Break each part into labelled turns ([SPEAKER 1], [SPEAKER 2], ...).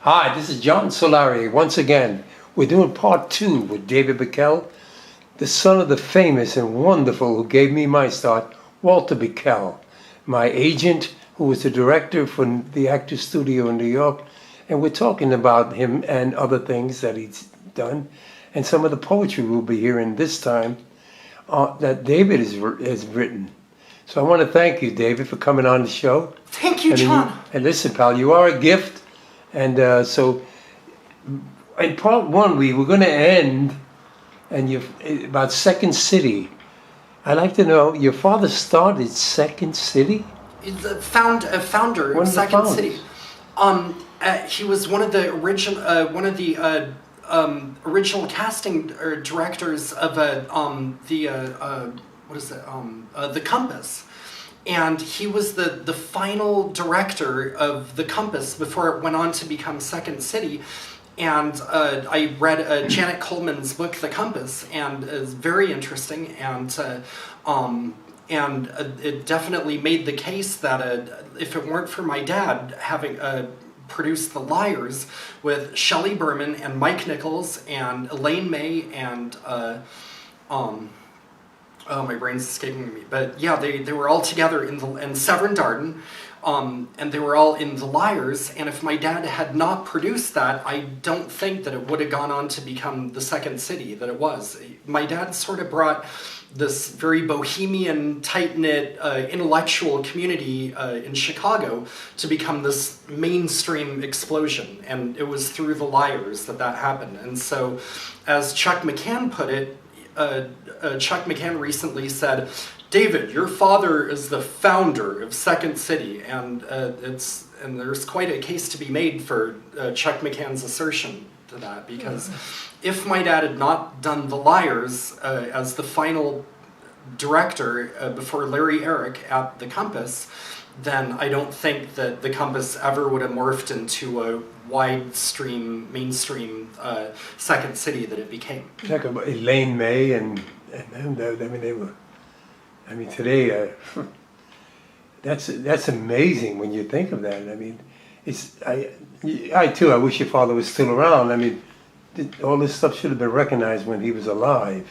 [SPEAKER 1] Hi, this is John Solari. Once again, we're doing part 2 with David Beakel, the son of the famous and wonderful who gave me my start, Walter Beakel, my agent who was the director for the Actors Studio in New York. And we're talking about him and other things that he's done, and some of the poetry we'll be hearing this time that David has written. So I want to thank you, David, for coming on the show.
[SPEAKER 2] Thank you, John.
[SPEAKER 1] And listen, pal, you are a gift. And so in part 1, we were going to end about Second City. I'd like to know, your father started Second City?
[SPEAKER 2] The founder of Second City. He was one of the original casting directors of the Compass. And he was the final director of The Compass before it went on to become Second City. And I read Janet Coleman's book, The Compass, and it's very interesting. And it definitely made the case that if it weren't for my dad having produced The Liars with Shelley Berman and Mike Nichols and Elaine May and oh, my brain's escaping me. But yeah, they were all together in Severin Darden, and they were all in The Liars. And if my dad had not produced that, I don't think that it would have gone on to become the Second City that it was. My dad sort of brought this very bohemian, tight-knit, intellectual community in Chicago to become this mainstream explosion. And it was through The Liars that happened. And so, as Chuck McCann put it, Chuck McCann recently said, "David, your father is the founder of Second City," and there's quite a case to be made for Chuck McCann's assertion to that, because if my dad had not done The Liars as the final director before Larry Eric at The Compass, then I don't think that The Compass ever would have morphed into a mainstream Second City that it became.
[SPEAKER 1] Talk about Elaine May and them. I mean, they were. I mean, today, that's amazing when you think of that. I mean, I too. I wish your father was still around. I mean, all this stuff should have been recognized when he was alive.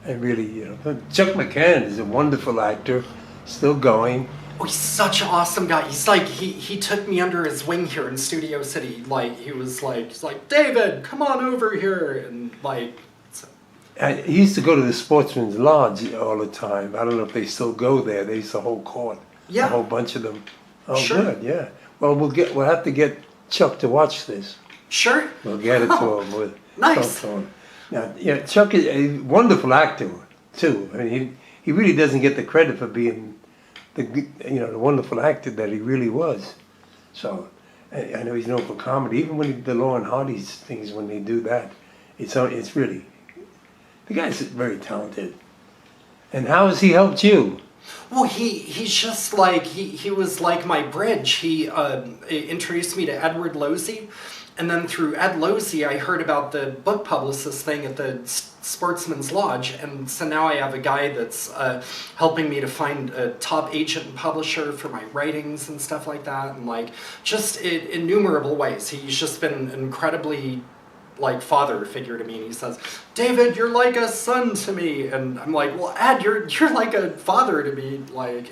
[SPEAKER 1] And really, Chuck McCann is a wonderful actor, still going.
[SPEAKER 2] Oh, he's such an awesome guy. He's like, he took me under his wing here in Studio City. Like, he's like, "David, come on over here." And like, so.
[SPEAKER 1] He used to go to the Sportsman's Lodge all the time. I don't know if they still go there. They used to hold court.
[SPEAKER 2] Yeah.
[SPEAKER 1] A whole bunch of them. Oh,
[SPEAKER 2] sure.
[SPEAKER 1] Good, yeah. Well, we'll have to get Chuck to watch this.
[SPEAKER 2] Sure.
[SPEAKER 1] We'll get it to him.
[SPEAKER 2] Nice.
[SPEAKER 1] Now, yeah, Chuck is a wonderful actor, too. I mean, he really doesn't get the credit for being the wonderful actor that he really was. So I know he's known for comedy. Even when the Laurel and Hardy's things, when they do that, it's really, the guy's very talented. And how has he helped you?
[SPEAKER 2] Well, he's just like, he was like my bridge. He introduced me to Edward Losey. And then through Ed Losey, I heard about the book publicist thing at the Sportsman's Lodge, and so now I have a guy that's helping me to find a top agent and publisher for my writings and stuff like that, and like just in innumerable ways. He's just been an incredibly like father figure to me, and he says, "David, you're like a son to me," and I'm like, "Well, Ed, you're like a father to me," like,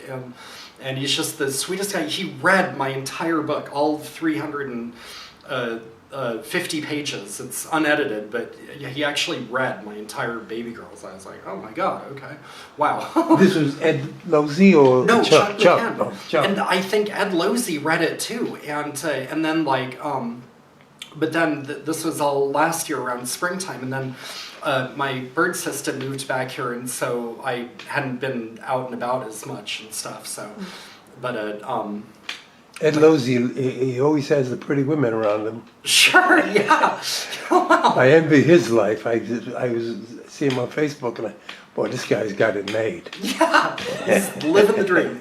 [SPEAKER 2] and he's just the sweetest guy. He read my entire book, all 350 pages. It's unedited, but he actually read my entire Baby Girls. I was like, oh my god, okay, wow.
[SPEAKER 1] This was Ed Losey or
[SPEAKER 2] no,
[SPEAKER 1] Chuck?
[SPEAKER 2] Oh, Chuck. And I think Ed Losey read it too, and then like, but then this was all last year around springtime, and then my bird system moved back here, and so I hadn't been out and about as much and stuff. So, but
[SPEAKER 1] Ed Losey, he always has the pretty women around him.
[SPEAKER 2] Sure, yeah. Wow.
[SPEAKER 1] I envy his life. I was seeing him on Facebook, and boy, this guy's got it made.
[SPEAKER 2] Yeah, he's living the dream.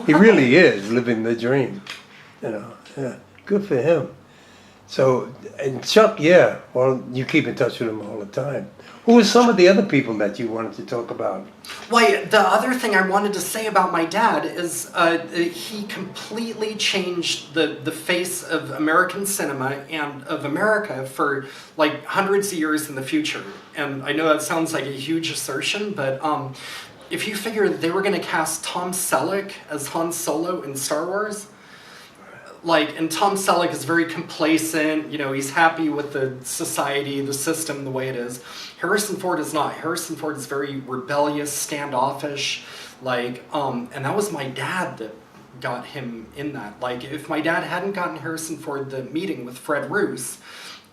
[SPEAKER 1] He really is living the dream. Yeah, good for him. So, and Chuck, yeah, well, you keep in touch with him all the time. Who are some of the other people that you wanted to talk about?
[SPEAKER 2] Well, the other thing I wanted to say about my dad is he completely changed the face of American cinema and of America for like hundreds of years in the future. And I know that sounds like a huge assertion, but if you figure they were going to cast Tom Selleck as Han Solo in Star Wars, and Tom Selleck is very complacent, he's happy with the society, the system, the way it is. Harrison Ford is not. Harrison Ford is very rebellious, standoffish, and that was my dad that got him in that. If my dad hadn't gotten Harrison Ford the meeting with Fred Roos,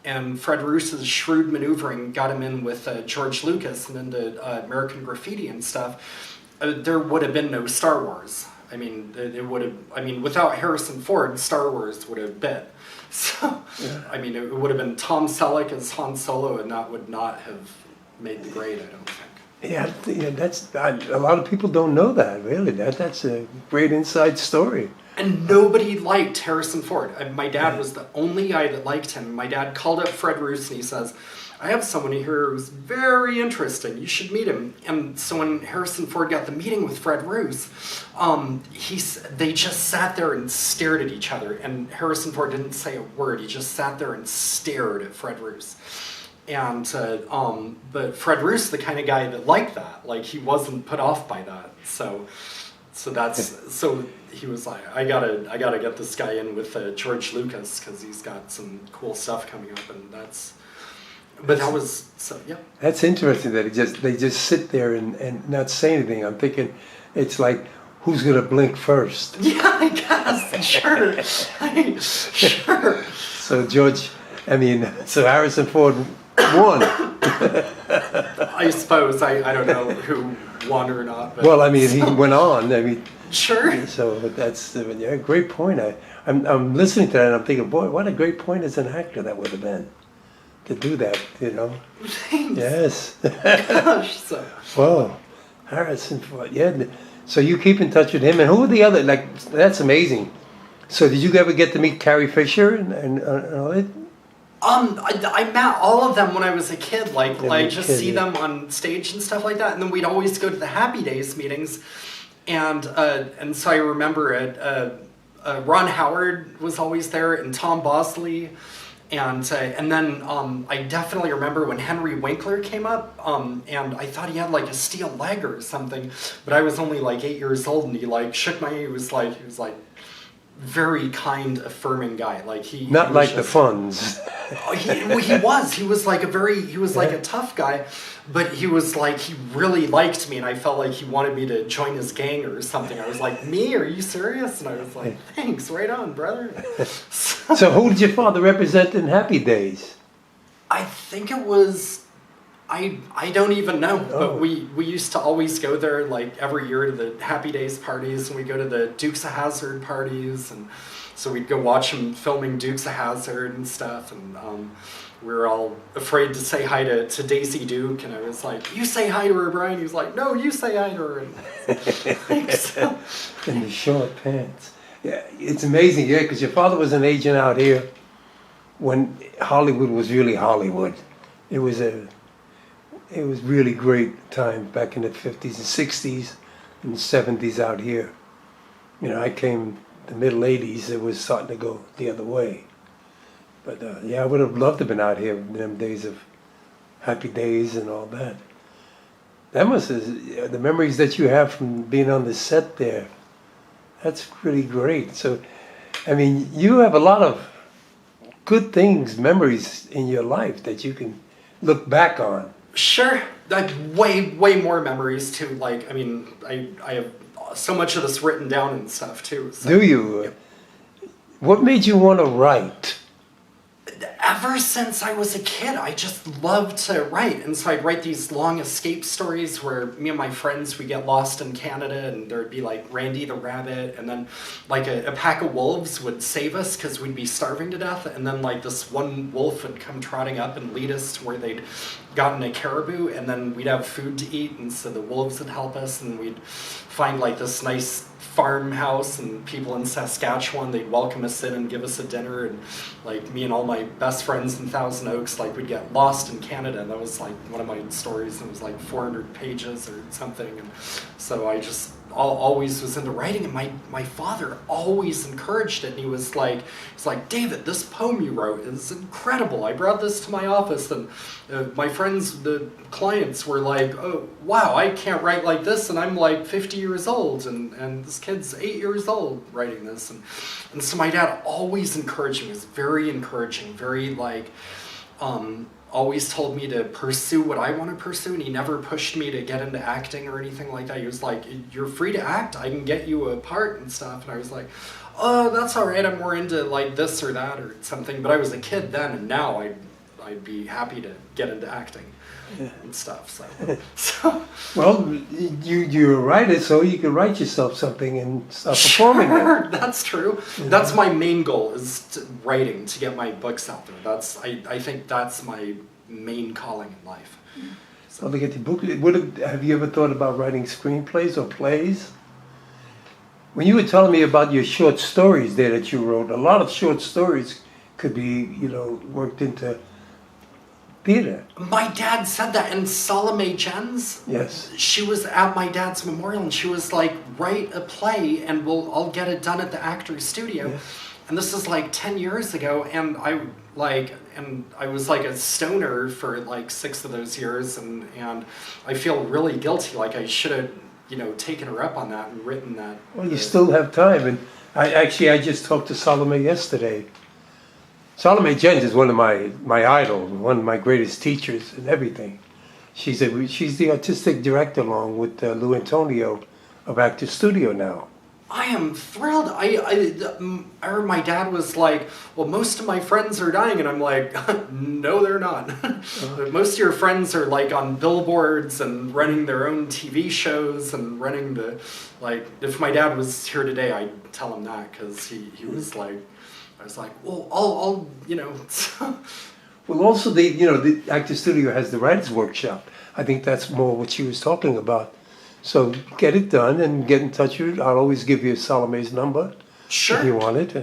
[SPEAKER 2] and Fred Roos's shrewd maneuvering got him in with George Lucas and into American Graffiti and stuff, there would have been no Star Wars. I mean, it would have. I mean, without Harrison Ford, Star Wars would have been. So, yeah. I mean, it would have been Tom Selleck as Han Solo, and that would not have made the grade, I don't think.
[SPEAKER 1] Yeah, that's a lot of people don't know that. Really, that's a great inside story.
[SPEAKER 2] And nobody liked Harrison Ford. My dad was the only guy that liked him. My dad called up Fred Roos and he says, I have someone here who's very interesting. You should meet him. And so when Harrison Ford got the meeting with Fred Roos, they just sat there and stared at each other. And Harrison Ford didn't say a word. He just sat there and stared at Fred Roos. And but Fred Roos, the kind of guy that liked that, he wasn't put off by that. So he was like, I gotta get this guy in with George Lucas because he's got some cool stuff coming up, and that's. But that was yeah.
[SPEAKER 1] That's interesting that they just sit there and not say anything. I'm thinking, it's like, who's gonna blink first?
[SPEAKER 2] Yeah, I guess. Sure. Sure.
[SPEAKER 1] So so Harrison Ford won.
[SPEAKER 2] I suppose I don't know who won or not. But
[SPEAKER 1] well, he went on.
[SPEAKER 2] Sure.
[SPEAKER 1] So that's a great point. I'm listening to that and I'm thinking, boy, what a great point as an actor that would have been to do that.
[SPEAKER 2] Thanks.
[SPEAKER 1] Yes.
[SPEAKER 2] Gosh. So.
[SPEAKER 1] Well, Harrison Ford. Yeah. So you keep in touch with him, and who are the other? That's amazing. So did you ever get to meet Carrie Fisher and all that?
[SPEAKER 2] I met all of them when I was a kid, see them on stage and stuff like that, and then we'd always go to the Happy Days meetings, and so I remember Ron Howard was always there, and Tom Bosley, and then I definitely remember when Henry Winkler came up, and I thought he had a steel leg or something, but I was only 8 years old, and he shook my hand. He was very kind, affirming guy.
[SPEAKER 1] Not like the Funds.
[SPEAKER 2] He was like a tough guy, but he was he really liked me, and I felt like he wanted me to join his gang or something. I was like, me? Are you serious? And I was like, thanks, right on, brother.
[SPEAKER 1] So who did your father represent in Happy Days?
[SPEAKER 2] I think it was. I don't even know, but we used to always go there every year to the Happy Days parties, and we'd go to the Dukes of Hazzard parties, and so we'd go watch them filming Dukes of Hazzard and stuff, and we were all afraid to say hi to Daisy Duke, and I was like, you say hi to her, Brian. He was like, no, you say hi to her. And
[SPEAKER 1] in the short pants. Yeah, it's amazing, because your father was an agent out here when Hollywood was really Hollywood. It was really great time back in the 50s and 60s and 70s out here. I came the middle 80s, it was starting to go the other way. But I would have loved to have been out here in them days of Happy Days and all that. That the memories that you have from being on the set there, that's really great. So, you have a lot of good things, memories in your life that you can look back on.
[SPEAKER 2] Sure, way more memories too. I have so much of this written down and stuff too. So.
[SPEAKER 1] Do you?
[SPEAKER 2] Yep.
[SPEAKER 1] What made you want to write?
[SPEAKER 2] Ever since I was a kid, I just loved to write, and so I'd write these long escape stories where me and my friends would get lost in Canada, and there'd be Randy the rabbit, and then a pack of wolves would save us because we'd be starving to death, and then this one wolf would come trotting up and lead us to where they'd gotten a caribou, and then we'd have food to eat, and so the wolves would help us, and we'd find like this nice farmhouse, and people in Saskatchewan, they'd welcome us in and give us a dinner, and like me and all my best friends in Thousand Oaks, like we'd get lost in Canada, and that was like one of my stories, and it was like 400 pages or something, and so I just always was into writing, and my father always encouraged it, and he was like, David, this poem you wrote is incredible. I brought this to my office, and my friends, the clients were like, oh wow, I can't write like this, and I'm like 50 years old, and this kid's 8 years old writing this, and so my dad always encouraged me. He was very encouraging, very like always told me to pursue what I want to pursue, and he never pushed me to get into acting or anything like that. He was like, you're free to act, I can get you a part and stuff, and I was like, oh, that's all right, I'm more into like this or that or something, but I was a kid then, and now I'd be happy to get into acting and stuff, so.
[SPEAKER 1] Well, you're a writer, so you can write yourself something and start performing
[SPEAKER 2] Sure,
[SPEAKER 1] it.
[SPEAKER 2] that's true. That's my main goal, is writing, to get my books out there. I think that's my main calling in life.
[SPEAKER 1] So to get the book, have you ever thought about writing screenplays or plays? When you were telling me about your short stories there that you wrote, a lot of short stories could be, worked into theater.
[SPEAKER 2] My dad said that, and Salome Jens,
[SPEAKER 1] Yes.
[SPEAKER 2] she was at my dad's memorial, and she was like, write a play and I'll get it done at the Actors Studio.
[SPEAKER 1] Yes.
[SPEAKER 2] And this is like 10 years ago, and I was like a stoner for like 6 of those years, and I feel really guilty, like I should have, taken her up on that and written that.
[SPEAKER 1] Well, you still have time, and I just talked to Salome yesterday. Salome Jens is one of my idols, one of my greatest teachers and everything. She's the artistic director along with Lou Antonio of Actors Studio now.
[SPEAKER 2] I am thrilled. I heard my dad was like, well, most of my friends are dying, and I'm like, no, they're not. Most of your friends are like on billboards and running their own TV shows and running if my dad was here today, I'd tell him that, because he was like, I was like, well, I'll
[SPEAKER 1] Well, also the Actors Studio has the writers' workshop. I think that's more what she was talking about. So get it done and get in touch with her. I'll always give you Salome's number
[SPEAKER 2] Sure.
[SPEAKER 1] if you want it,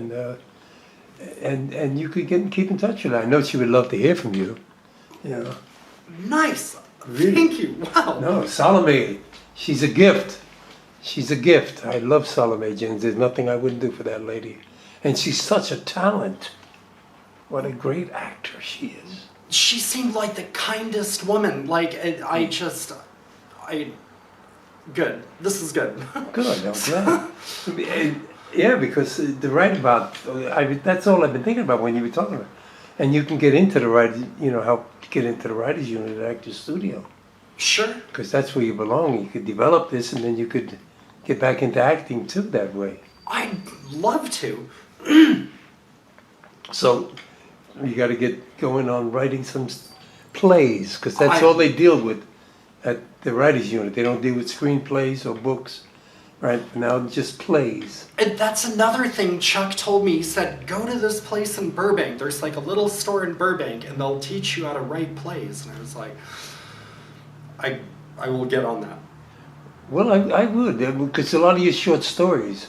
[SPEAKER 1] and you could keep in touch with her. I know she would love to hear from you.
[SPEAKER 2] Nice.
[SPEAKER 1] Really?
[SPEAKER 2] Thank you. Wow.
[SPEAKER 1] No, Salome, she's a gift. She's a gift. I love Salome Jens. There's nothing I wouldn't do for that lady. And she's such a talent. What a great actor she is.
[SPEAKER 2] She seemed like the kindest woman. Like, good. This is good.
[SPEAKER 1] Good, I'm glad. Yeah, because to write about, that's all I've been thinking about when you were talking about it. And you can get into the writers, help get into the writers unit at Actors Studio.
[SPEAKER 2] Sure.
[SPEAKER 1] Because that's where you belong. You could develop this, and then you could get back into acting too that way.
[SPEAKER 2] I'd love to.
[SPEAKER 1] So you got to get going on writing some plays, because that's all they deal with at the writers unit. They don't deal with screenplays or books, right? Now just plays.
[SPEAKER 2] And that's another thing Chuck told me. He said, go to this place in Burbank. There's like a little store in Burbank, and they'll teach you how to write plays. And I was like, I will get on that.
[SPEAKER 1] Well, I would, because a lot of your short stories,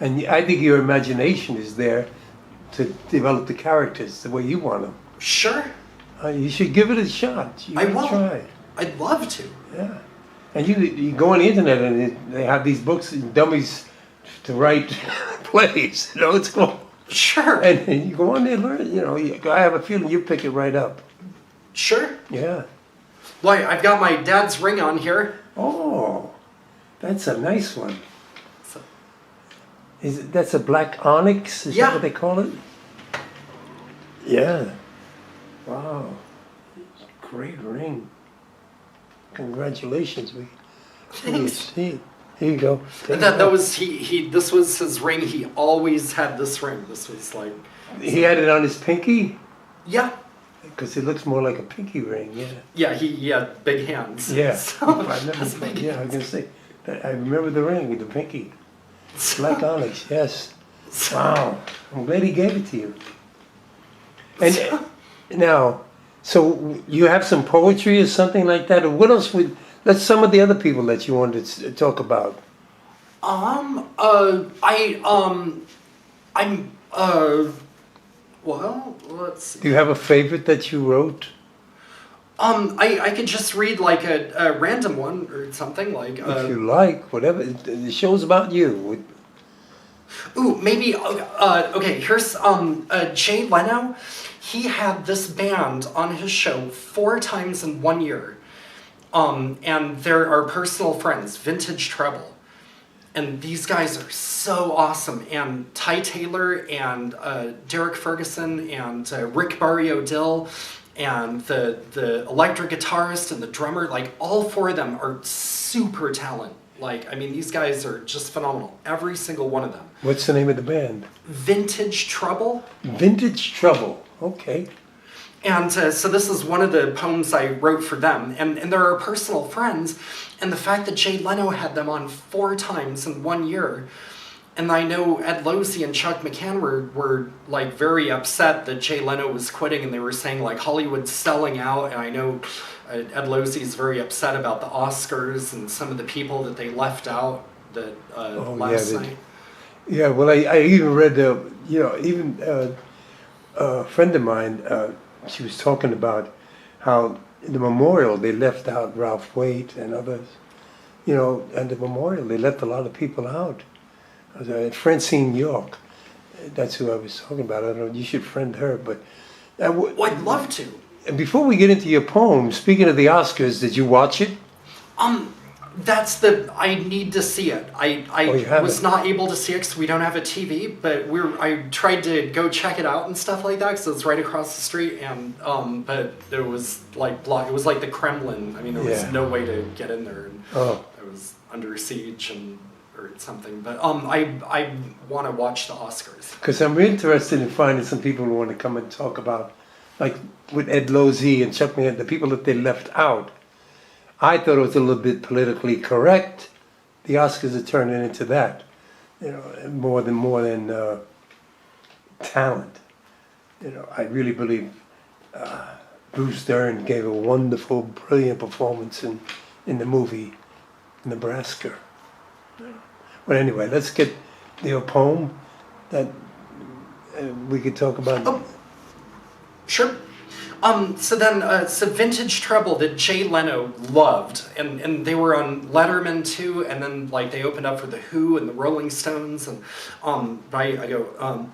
[SPEAKER 1] and I think your imagination is there to develop the characters the way you want them.
[SPEAKER 2] Sure.
[SPEAKER 1] You should give it a shot.
[SPEAKER 2] I will.
[SPEAKER 1] Try.
[SPEAKER 2] I'd love to.
[SPEAKER 1] Yeah. And you go on the internet, and they have these books, dummies to write plays. It's cool.
[SPEAKER 2] Sure.
[SPEAKER 1] And you go on there and learn. I have a feeling you pick it right up.
[SPEAKER 2] Sure.
[SPEAKER 1] Yeah.
[SPEAKER 2] Well, I've got my dad's ring on here.
[SPEAKER 1] Oh, that's a nice one.
[SPEAKER 2] So,
[SPEAKER 1] That's a black onyx? Is that what they call it? Yeah. Wow. Great ring. Congratulations.
[SPEAKER 2] Thanks.
[SPEAKER 1] Here you go.
[SPEAKER 2] that was this was his ring. He always had this ring. This was like,
[SPEAKER 1] He had it on his pinky?
[SPEAKER 2] yeah.
[SPEAKER 1] Because it looks more like a pinky ring, yeah.
[SPEAKER 2] Yeah, he had big hands.
[SPEAKER 1] Yeah.
[SPEAKER 2] So,
[SPEAKER 1] I was going to say, I remember the ring, the pinky. Black onyx, yes. Wow. I'm glad he gave it to you. And now, So you have some poetry or something like that, or what else would? That's some of the other people that you wanted to talk about.
[SPEAKER 2] I'm, well, let's see.
[SPEAKER 1] Do you have a favorite that you wrote?
[SPEAKER 2] I could just read like a random one or something like.
[SPEAKER 1] If you like, whatever. The show's about you.
[SPEAKER 2] Ooh, maybe. Okay, here's Jay Leno. He had this band on his show 4 times in 1 year, and they're our personal friends, Vintage Treble. And these guys are so awesome. And Ty Taylor and Derek Ferguson and Rick Barrio Dill and the electric guitarist and the drummer, like all 4 of them are super talented. Like, I mean, these guys are just phenomenal. Every single one of them.
[SPEAKER 1] What's the name of the band?
[SPEAKER 2] Vintage Trouble.
[SPEAKER 1] Vintage Trouble. Okay.
[SPEAKER 2] And so this is one of the poems I wrote for them. And they're our personal friends. And the fact that Jay Leno had them on 4 times in 1 year. And I know Ed Losey and Chuck McCann were like very upset that Jay Leno was quitting, and they were saying like Hollywood's selling out. And I know Ed Losey is very upset about the Oscars and some of the people that they left out that last night.
[SPEAKER 1] Yeah, well, I even read, even a friend of mine, she was talking about how in the memorial they left out Ralph Waite and others. And the memorial they left a lot of people out. Francine York, that's who I was talking about. I don't know, you should friend her, but...
[SPEAKER 2] I'd love to.
[SPEAKER 1] And before we get into your poem, speaking of the Oscars, did you watch it?
[SPEAKER 2] I need to see it. I was not able to see it because we don't have a TV, but I tried to go check it out and stuff like that because it's right across the street, and but it was like blocked. It was like the Kremlin. I mean, there was no way to get in there, and it was under siege or something. But I want to watch the Oscars
[SPEAKER 1] because I'm interested in finding some people who want to come and talk about, like with Ed Losey and Chuck McCann, the people that they left out. I thought it was a little bit politically correct. The Oscars are turning into that, more than talent. I really believe Bruce Dern gave a wonderful, brilliant performance in the movie Nebraska. But anyway, let's get your poem that we could talk about.
[SPEAKER 2] Oh, sure. So Vintage Trouble that Jay Leno loved, and they were on Letterman too, and then like they opened up for The Who and the Rolling Stones, and I go,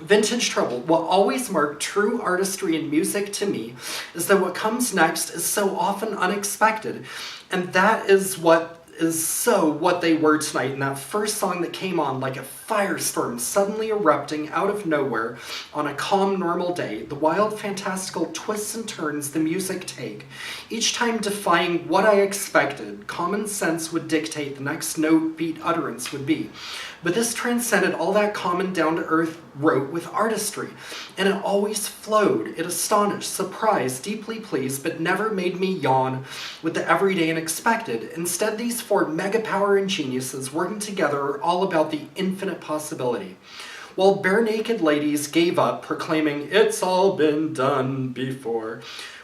[SPEAKER 2] Vintage Trouble. What always marked true artistry in music to me is that what comes next is so often unexpected, and that is what they were tonight. And that first song that came on like a firestorm suddenly erupting out of nowhere on a calm, normal day, the wild, fantastical twists and turns the music take, each time defying what I expected, common sense would dictate the next note beat utterance would be. But this transcended all that common down-to-earth wrote with artistry, and it always flowed. It astonished, surprised, deeply pleased, but never made me yawn with the everyday and expected. Instead, these 4 mega-power and geniuses working together are all about the infinite possibility. While bare-naked ladies gave up, proclaiming, "It's all been done before."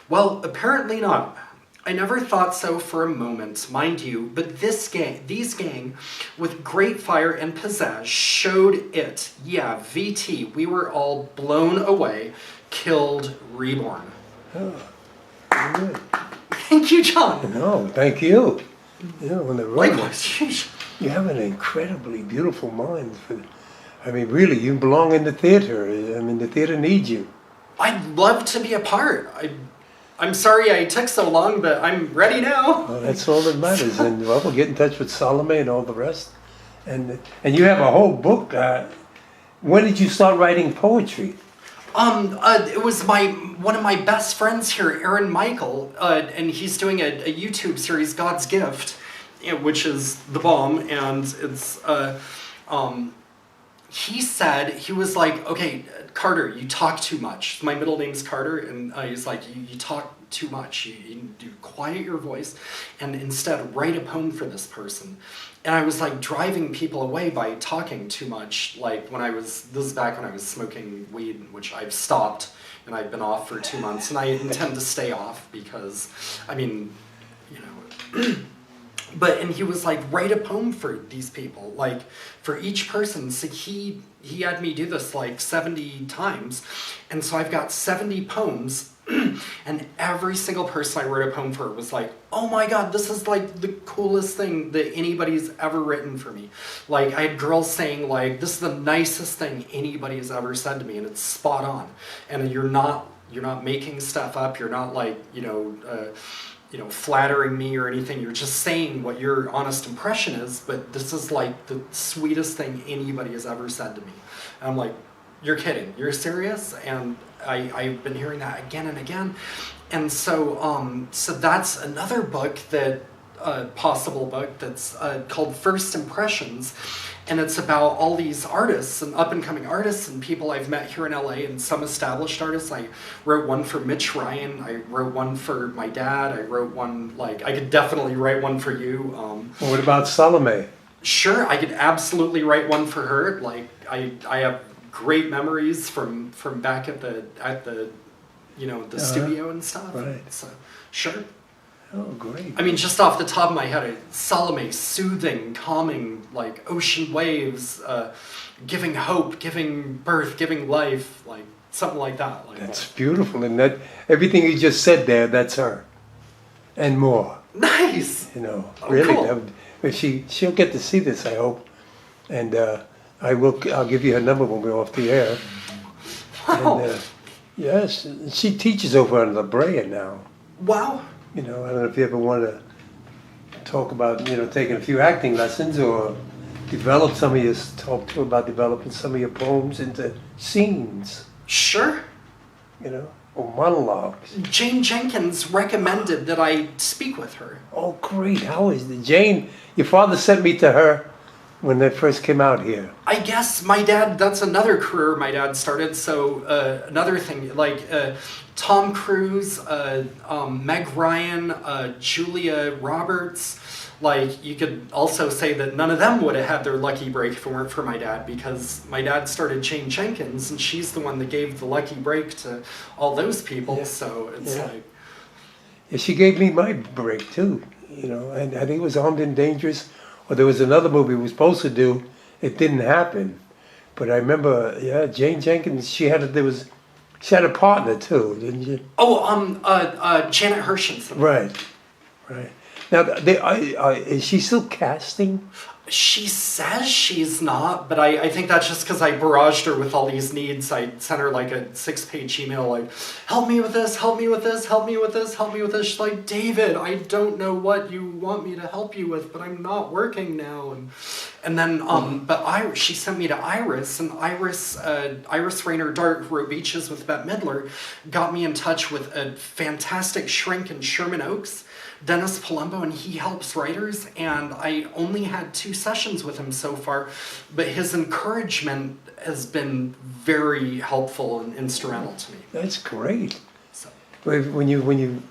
[SPEAKER 2] Well, apparently not. I never thought so for a moment, mind you, but these gang, with great fire and pizzazz, showed it. Yeah, VT, we were all blown away, killed, reborn.
[SPEAKER 1] Oh, good.
[SPEAKER 2] Thank you, John.
[SPEAKER 1] No, thank you. When they're writing,
[SPEAKER 2] Likewise.
[SPEAKER 1] you have an incredibly beautiful mind. Really, you belong in the theater. The theater needs you.
[SPEAKER 2] I'd love to be a part. I'm sorry I took so long, but I'm ready now.
[SPEAKER 1] Well, that's all that matters. And we'll get in touch with Salome and all the rest. And you have a whole book. When did you start writing poetry?
[SPEAKER 2] It was one of my best friends here, Aaron Michael, and he's doing a YouTube series, God's Gift, which is the bomb, and it's he said, he was like, okay, Carter, you talk too much. My middle name's Carter, and he's like, you talk too much. You need to quiet your voice and instead write a poem for this person. And I was like driving people away by talking too much. Like this is back when I was smoking weed, which I've stopped and I've been off for 2 months, and I intend to stay off because, I mean, you know, and he was like, write a poem for these people, like for each person. So he had me do this like 70 times. And so I've got 70 poems and every single person I wrote a poem for was like, oh my God, this is like the coolest thing that anybody's ever written for me. Like I had girls saying like, this is the nicest thing anybody has ever said to me, and it's spot on. And you're not making stuff up. You're not like, flattering me or anything. You're just saying what your honest impression is, but this is like the sweetest thing anybody has ever said to me. And I'm like, you're kidding, you're serious? And I've been hearing that again and again. And so that's another book possible book that's called First Impressions. And it's about all these artists and up-and-coming artists and people I've met here in LA, and some established artists. I wrote one for Mitch Ryan. I wrote one for my dad. I wrote one, like, I could definitely write one for you.
[SPEAKER 1] What about Salome?
[SPEAKER 2] Sure, I could absolutely write one for her. Like, I have great memories from back at the studio and stuff.
[SPEAKER 1] Right.
[SPEAKER 2] So, sure.
[SPEAKER 1] Oh, great.
[SPEAKER 2] I mean, just off the top of my head, Salome, soothing, calming, like ocean waves, giving hope, giving birth, giving life, like something like that. Like
[SPEAKER 1] that's beautiful, and that everything you just said there, that's her, and more.
[SPEAKER 2] Nice.
[SPEAKER 1] You know,
[SPEAKER 2] Oh,
[SPEAKER 1] really.
[SPEAKER 2] cool.
[SPEAKER 1] If she'll get to see this, I hope, and I'll give you her number when we're off the air.
[SPEAKER 2] Wow.
[SPEAKER 1] And, yes, she teaches over in La Brea now.
[SPEAKER 2] Wow.
[SPEAKER 1] You know, I don't know if you ever want to talk about, taking a few acting lessons or talk to her about developing some of your poems into scenes,
[SPEAKER 2] Sure.
[SPEAKER 1] or monologues.
[SPEAKER 2] Jane Jenkins recommended that I speak with her.
[SPEAKER 1] Oh, great. How is the Jane? Your father sent me to her when they first came out here.
[SPEAKER 2] I guess my dad, that's another career my dad started. So another thing, like Tom Cruise, Meg Ryan, Julia Roberts, like you could also say that none of them would have had their lucky break if it weren't for my dad, because my dad started Jane Jenkins and she's the one that gave the lucky break to all those people. Yeah. So it's like...
[SPEAKER 1] Yeah, she gave me my break too, and I think it was Armed and Dangerous. Or there was another movie we were supposed to do. It didn't happen. But I remember, Jane Jenkins, she had a partner too, didn't you?
[SPEAKER 2] Oh, Janet Hershenson.
[SPEAKER 1] Right. Now, is she still casting?
[SPEAKER 2] She says she's not, but I think that's just because I barraged her with all these needs. I sent her like a 6-page email like, help me with this, help me with this, help me with this, help me with this. She's like, David, I don't know what you want me to help you with, but I'm not working now. And then, but she sent me to Iris, and Iris Rayner Dart, who wrote Beaches with Bette Midler, got me in touch with a fantastic shrink in Sherman Oaks, Dennis Palumbo, and he helps writers, and I only had 2 sessions with him so far, but his encouragement has been very helpful and instrumental to me.
[SPEAKER 1] That's great.
[SPEAKER 2] So.
[SPEAKER 1] When you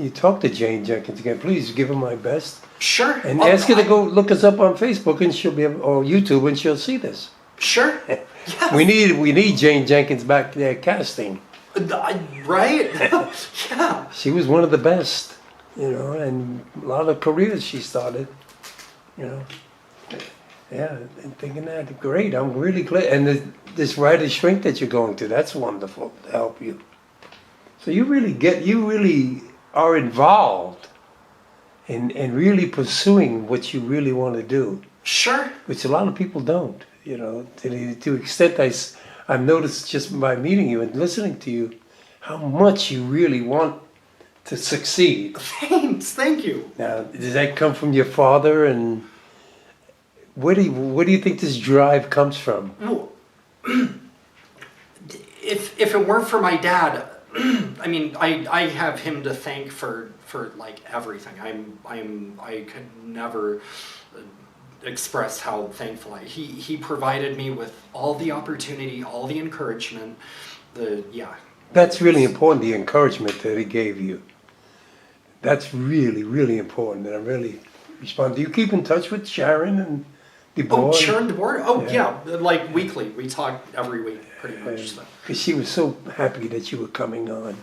[SPEAKER 1] talk to Jane Jenkins again, please give her my best.
[SPEAKER 2] Sure.
[SPEAKER 1] And ask her to go look us up on Facebook, and she'll be or YouTube, and she'll see this.
[SPEAKER 2] Sure. Yes.
[SPEAKER 1] We need Jane Jenkins back there casting.
[SPEAKER 2] Right? Yeah.
[SPEAKER 1] She was one of the best. And a lot of careers she started, Yeah, and thinking that, great, I'm really glad. And this writer shrink that you're going to, that's wonderful to help you. So you really are involved in really pursuing what you really want to do.
[SPEAKER 2] Sure.
[SPEAKER 1] Which a lot of people don't, to the extent I've noticed just by meeting you and listening to you, how much you really want to succeed.
[SPEAKER 2] Thanks, thank you.
[SPEAKER 1] Now, does that come from your father, and where do you think this drive comes from?
[SPEAKER 2] Well, if it weren't for my dad, I mean, I have him to thank for like everything. I could never express how thankful he provided me with all the opportunity, all the encouragement.
[SPEAKER 1] That's really important, the encouragement that he gave you. That's really, really important, and I really respond. Do you keep in touch with Sharon and DeBoer?
[SPEAKER 2] Oh, Sharon DeBoer? Oh,
[SPEAKER 1] Yeah.
[SPEAKER 2] yeah, like weekly. We talk every week, pretty much. So.
[SPEAKER 1] Because she was so happy that you were coming on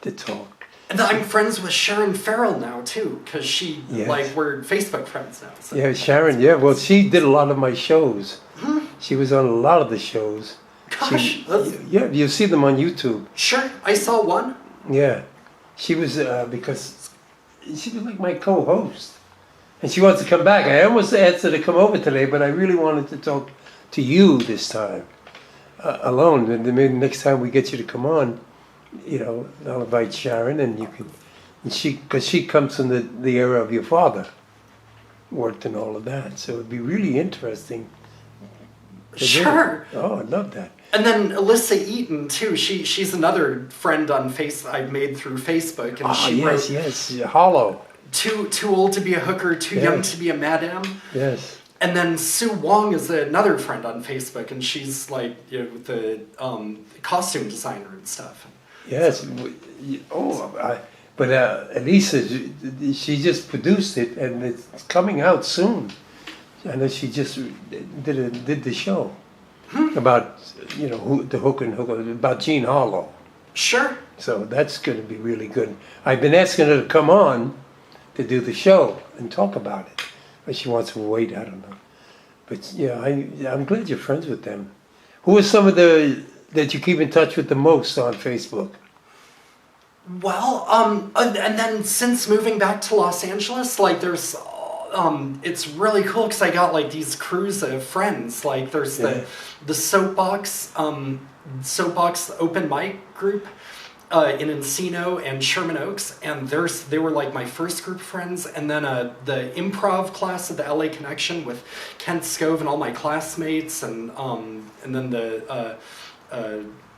[SPEAKER 1] to talk.
[SPEAKER 2] And I'm friends with Sharon Farrell now, too, because she,
[SPEAKER 1] Yes.
[SPEAKER 2] like, we're Facebook friends now. So.
[SPEAKER 1] Yeah, Sharon, yeah, well, she did a lot of my shows. She was on a lot of the shows.
[SPEAKER 2] Gosh, that's...
[SPEAKER 1] Yeah, you see them on YouTube.
[SPEAKER 2] Sure, I saw one.
[SPEAKER 1] Yeah, she was, because she was like my co-host. And she wants to come back. I almost asked her to come over today, but I really wanted to talk to you this time, alone. And then maybe next time we get you to come on, you know, I'll invite Sharon, and you can, and because she comes from the era of your father, worked and all of that. So it'd be really interesting.
[SPEAKER 2] Sure.
[SPEAKER 1] Oh, I love that.
[SPEAKER 2] And then Alyssa Eaton, too. She's another friend on I've made through Facebook. And she wrote,
[SPEAKER 1] yes, Hollow.
[SPEAKER 2] Too old to be a hooker, too young to be a madam.
[SPEAKER 1] Yes.
[SPEAKER 2] And then Sue Wong is another friend on Facebook, and she's like, you know, the costume designer and stuff.
[SPEAKER 1] Yes. But Elisa, she just produced it, and it's coming out soon. I know she just did the show about, you know, the hook and hook, about Jean Harlow.
[SPEAKER 2] Sure.
[SPEAKER 1] So that's going to be really good. I've been asking her to come on to do the show and talk about it, but she wants to wait. I don't know. But yeah, I'm glad you're friends with them. Who are some of that you keep in touch with the most on Facebook?
[SPEAKER 2] Well, and then since moving back to Los Angeles, like there's, it's really cool because I got like these crews of friends. Like there's the Soapbox open mic group in Encino and Sherman Oaks, and they were like my first group of friends. And then the improv class at the LA Connection with Kent Scove and all my classmates, and then the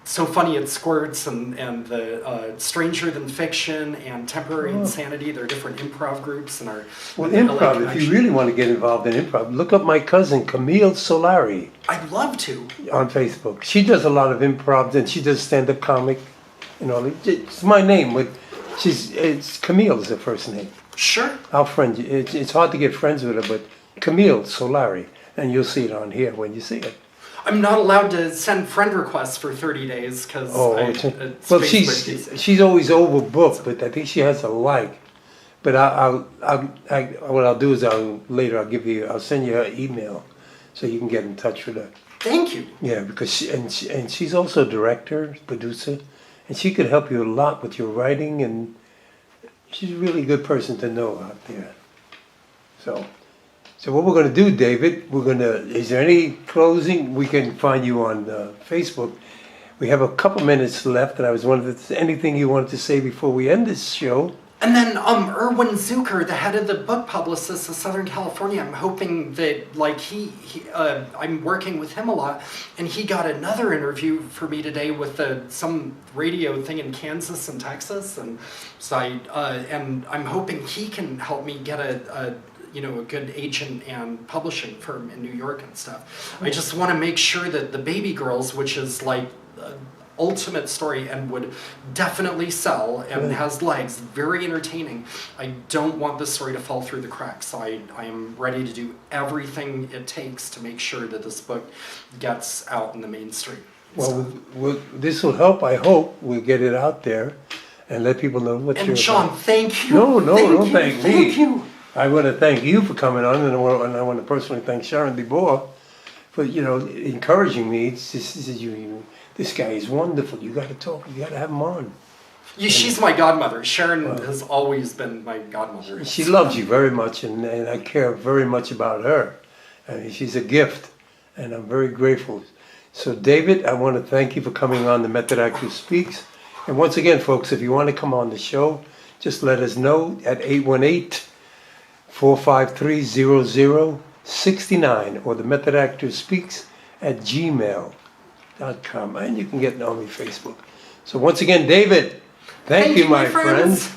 [SPEAKER 2] So Funny It Squirts and the Stranger Than Fiction and Temporary Insanity. They're different improv groups and our
[SPEAKER 1] improv. If you really want to get involved in improv, look up my cousin Camille Solari.
[SPEAKER 2] I'd love to.
[SPEAKER 1] On Facebook, she does a lot of improv, and she does stand-up comic. You know, it's my name, but it's Camille is her first name.
[SPEAKER 2] Sure.
[SPEAKER 1] Our friend. It's hard to get friends with her, but Camille Solari, and you'll see it on here when you see it.
[SPEAKER 2] I'm not allowed to send friend requsts for 30 days because
[SPEAKER 1] well, she's always overbooked, but I think she has a like. But what I'll do is I'll send you her email, so you can get in touch with her.
[SPEAKER 2] Thank you.
[SPEAKER 1] Yeah, because she's also a director, producer, and she could help you a lot with your writing, and she's a really good person to know out there. So what we're going to do, David, is there any closing? We can find you on Facebook. We have a couple minutes left, and I was wondering if there's anything you wanted to say before we end this show.
[SPEAKER 2] And then Erwin Zucker, the head of the book publicist of Southern California, I'm hoping that, like, I'm working with him a lot, and he got another interview for me today with some radio thing in Kansas and Texas, and so I'm hoping he can help me get a good agent and publishing firm in New York and stuff. I just want to make sure that the Baby Girls, which is like ultimate story and would definitely sell and has legs, very entertaining. I don't want this story to fall through the cracks, so I am ready to do everything it takes to make sure that this book gets out in the mainstream.
[SPEAKER 1] Well, this will help. I hope we'll get it out there and let people know what you're about.
[SPEAKER 2] And Sean, thank you.
[SPEAKER 1] No, don't thank me.
[SPEAKER 2] Thank you.
[SPEAKER 1] I want to thank you for coming on, and I want to personally thank Sharon DeBoer for encouraging me. This guy is wonderful. You got to talk. You got to have him on.
[SPEAKER 2] She's my godmother. Sharon has always been my godmother.
[SPEAKER 1] She loves you very much, and I care very much about her. I mean, she's a gift, and I'm very grateful. So, David, I want to thank you for coming on The Method Actor Speaks. And once again, folks, if you want to come on the show, just let us know at 818-453-0069 or The Method Actor Speaks at gmail.com. And you can get on me Facebook. So once again, David, thank you, my friends.